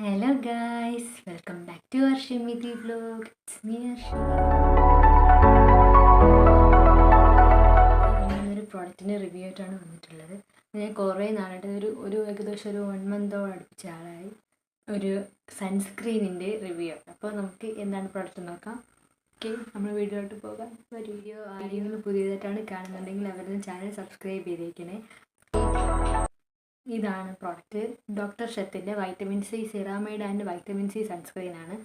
Hello guys, welcome back to Arshimiti vlog. It's me Arshim. ഞാനൊരു പ്രോഡക്റ്റിൻ്റെ review ആയിട്ടാണ് വന്നിട്ടുള്ളത്. ഞാൻ കുറേ നാളായിട്ട് ഏകദേശം ഒരു 1 മന്തോളം അടുപ്പിച്ച ആളായി ഒരു സൺസ്ക്രീനിൻ്റെ റിവ്യൂ. അപ്പോൾ നമുക്ക് എന്താണ് പ്രോഡക്റ്റ് നോക്കാം. ഓക്കെ, നമ്മൾ വീഡിയോയിലോട്ട് പോകാം. വീഡിയോ ആരെങ്കിലും പുതിയതായിട്ടാണ് കാണുന്നുണ്ടെങ്കിൽ അവരുടെ ചാനൽ സബ്സ്ക്രൈബ് ചെയ്തേക്കണേ. ഇതാണ് പ്രോഡക്റ്റ്. ഡോക്ടർ ഷെത്തിൻ്റെ vitamin C ceramide and vitamin C സൺസ്ക്രീനാണ്.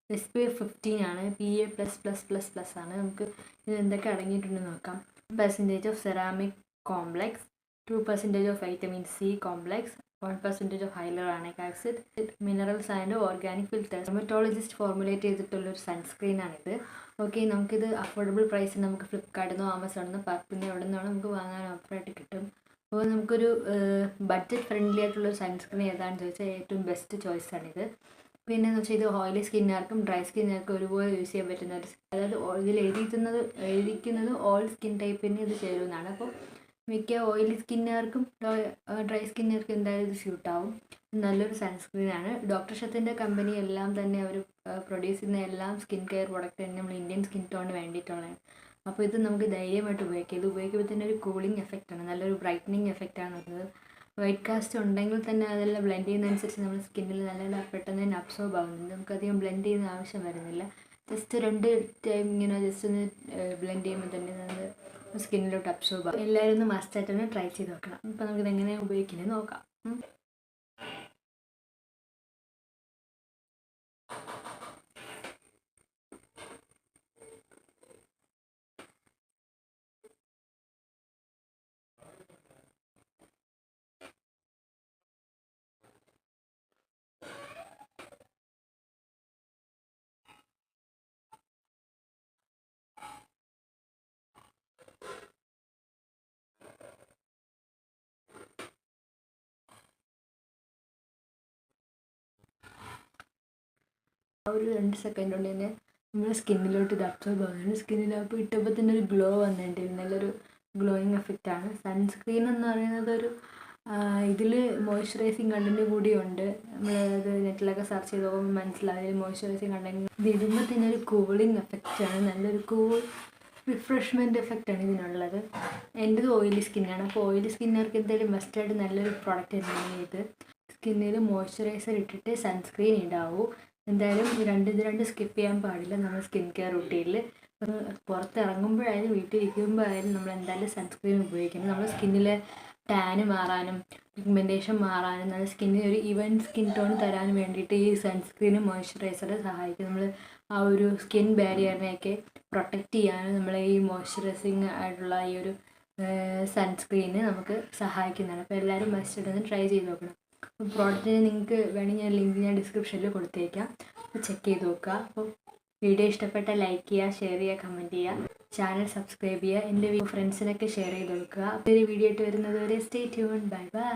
SPF 15 ആണ്. PA++++ ആണ്. നമുക്ക് ഇത് എന്തൊക്കെ അടങ്ങിയിട്ടുണ്ടെന്ന് നോക്കാം. 1% of ceramic complex, 2% of vitamin C complex, 1% of hyaluronic acid, minerals and organic filters. Dermatologist formulate ചെയ്തിട്ടുള്ളൊരു സൺസ്ക്രീനാണിത്. ഓക്കെ, നമുക്കിത് അഫോർഡബിൾ പ്രൈസിന് നമുക്ക് ഫ്ലിപ്കാർട്ടിൽ നിന്നോ ആമസോണിൽ നിന്നോ പർപ്പിൽ എവിടെ നിന്നാണോ നമുക്ക് വാങ്ങാൻ ഓഫറായിട്ട് കിട്ടും. അപ്പോൾ നമുക്കൊരു ബഡ്ജറ്റ് ഫ്രണ്ട്ലി ആയിട്ടുള്ളൊരു സൺസ്ക്രീൻ ഏതാണെന്ന് ചോദിച്ചാൽ ഏറ്റവും ബെസ്റ്റ് ചോയ്സാണിത്. പിന്നെ എന്ന് വെച്ചാൽ ഇത് ഓയിലി സ്കിന്നുകാർക്കും ഡ്രൈ സ്കിന്നുകാർക്കും ഒരുപോലെ യൂസ് ചെയ്യാൻ പറ്റുന്ന ഒരു, അതായത് ഇതിൽ എഴുതിയിരിക്കുന്നത് ഓൾ സ്കിൻ ടൈപ്പിന് ഇത് ചേരുന്നതാണ്. അപ്പോൾ മിക്ക ഓയിലി സ്കിന്നുകാർക്കും ഡ്രൈ സ്കിന്നുകാർക്കും എന്തായാലും ഇത് സ്യൂട്ടാവും. നല്ലൊരു സൺസ്ക്രീനാണ്. ഡോക്ടർ ഷത്തിൻ്റെ കമ്പനി എല്ലാം തന്നെ അവർ പ്രൊഡ്യൂസ് ചെയ്യുന്ന എല്ലാം സ്കിൻ കെയർ പ്രോഡക്റ്റ് തന്നെ നമ്മൾ ഇന്ത്യൻ സ്കിൻ ടോണിന് വേണ്ടിയിട്ടുള്ളതാണ്. അപ്പോൾ ഇത് നമുക്ക് ധൈര്യമായിട്ട് ഉപയോഗിക്കാം. ഇത് ഉപയോഗിക്കുമ്പോൾ തന്നെ ഒരു കൂളിംഗ് എഫക്റ്റാണ്, നല്ലൊരു ബ്രൈറ്റനിങ് എഫക്റ്റാണ് വരുന്നത്. വൈറ്റ് കാസ്റ്റ് ഉണ്ടെങ്കിൽ തന്നെ അതെല്ലാം ബ്ലെൻഡ് ചെയ്യുന്നതനുസരിച്ച് നമ്മുടെ സ്കിന്നിൽ നല്ല പെട്ടെന്ന് തന്നെ അബ്സോർബ് ആവുന്നുണ്ട്. നമുക്കധികം ബ്ലെൻഡ് ചെയ്യുന്ന ആവശ്യം വരുന്നില്ല. ജസ്റ്റ് 2 ടൈം ഇങ്ങനെ ജസ്റ്റ് ഒന്ന് ബ്ലെൻഡ് ചെയ്യുമ്പോൾ തന്നെ നമ്മൾ സ്കിന്നിലോട്ട് അബ്സോർബ് ആവും. എല്ലാവരും ഒന്ന് മസ്റ്റായിട്ട് തന്നെ ട്രൈ ചെയ്ത് നോക്കണം. ഇപ്പോൾ നമുക്കിത് എങ്ങനെ ഉപയോഗിക്കുന്നത് നോക്കാം. ഒരു 2 സെക്കൻഡ് കൊണ്ട് തന്നെ നമ്മുടെ സ്കിന്നിലോട്ട് ഇത് അബ്സോർബ് ആവുന്നുണ്ട്. സ്കിന്നിലപ്പോൾ ഇട്ടപ്പോൾ തന്നെ ഒരു ഗ്ലോ വന്നിട്ടുണ്ട്. നല്ലൊരു ഗ്ലോയിങ് എഫക്റ്റാണ്. സൺസ്ക്രീൻ എന്ന് പറയുന്നത് ഇതിൽ മോയ്സ്ചറൈസിങ് കണ്ടൻറ്റ് കൂടിയുണ്ട്. നമ്മളത് നെറ്റിലൊക്കെ സെർച്ച് ചെയ്ത് നോക്കുമ്പോൾ മനസ്സിലാവും മോയ്സ്ചറൈസിങ് കണ്ടൻറ്റ്. ഇത് ഇടുമ്പോൾ തന്നെ ഒരു കൂളിംഗ് എഫക്റ്റാണ്, നല്ലൊരു റിഫ്രഷ്മെൻറ്റ് എഫക്റ്റാണ് ഇതിനുള്ളത്. എൻ്റെത് ഓയിലി സ്കിന്നാണ്. അപ്പോൾ ഓയിലി സ്കിന്നുകാർക്ക് എന്തായാലും മസ്റ്റായിട്ട് നല്ലൊരു പ്രോഡക്റ്റ് തന്നെയാണ് ഇത്. സ്കിന്നിൽ മോയ്സ്ചറൈസർ ഇട്ടിട്ട് സൺസ്ക്രീൻ ഇടാവൂ. എന്തായാലും ഇത് രണ്ട് സ്കിപ്പ് ചെയ്യാൻ പാടില്ല നമ്മൾ സ്കിൻ കെയർ റുട്ടീനിൽ. പുറത്തിറങ്ങുമ്പോഴായാലും വീട്ടിലിരിക്കുമ്പോഴായാലും നമ്മൾ എന്തായാലും സൺസ്ക്രീൻ ഉപയോഗിക്കണം. നമ്മുടെ സ്കിന്നിലെ ടാന് മാറാനും പിഗ്മെൻറ്റേഷൻ മാറാനും നമ്മുടെ സ്കിന്നിന് ഒരു ഈവൻ സ്കിൻ ടോൺ തരാൻ വേണ്ടിയിട്ട് ഈ സൺസ്ക്രീനും മോയ്സ്ചറൈസറും സഹായിക്കും. നമ്മൾ ആ ഒരു സ്കിൻ ബാരിയറിനെയൊക്കെ പ്രൊട്ടക്റ്റ് ചെയ്യാനും നമ്മളെ ഈ മോയ്സ്ചറൈസിങ് ആയിട്ടുള്ള ഈ ഒരു സൺസ്ക്രീന് നമുക്ക് സഹായിക്കുന്നതാണ്. അപ്പോൾ എല്ലാവരും മസ്റ്റായിട്ട് ഒന്ന് ട്രൈ ചെയ്ത് നോക്കണം. അപ്പോൾ പ്രോഡക്റ്റിന് നിങ്ങൾക്ക് വേണമെങ്കിൽ ലിങ്ക് ഞാൻ ഡിസ്ക്രിപ്ഷനിൽ കൊടുത്തേക്കാം. അപ്പോൾ ചെക്ക് ചെയ്ത് നോക്കുക. അപ്പോൾ വീഡിയോ ഇഷ്ടപ്പെട്ടാൽ ലൈക്ക് ചെയ്യുക, ഷെയർ ചെയ്യുക, കമൻറ്റ് ചെയ്യുക, ചാനൽ സബ്സ്ക്രൈബ് ചെയ്യുക, എൻ്റെ ഫ്രണ്ട്സിനൊക്കെ ഷെയർ ചെയ്ത് കൊടുക്കുക. അപ്പോൾ ഒരു വീഡിയോ ആയിട്ട് വരുന്നത് വരെ സ്റ്റേ ട്യൂൺ. Bye bye.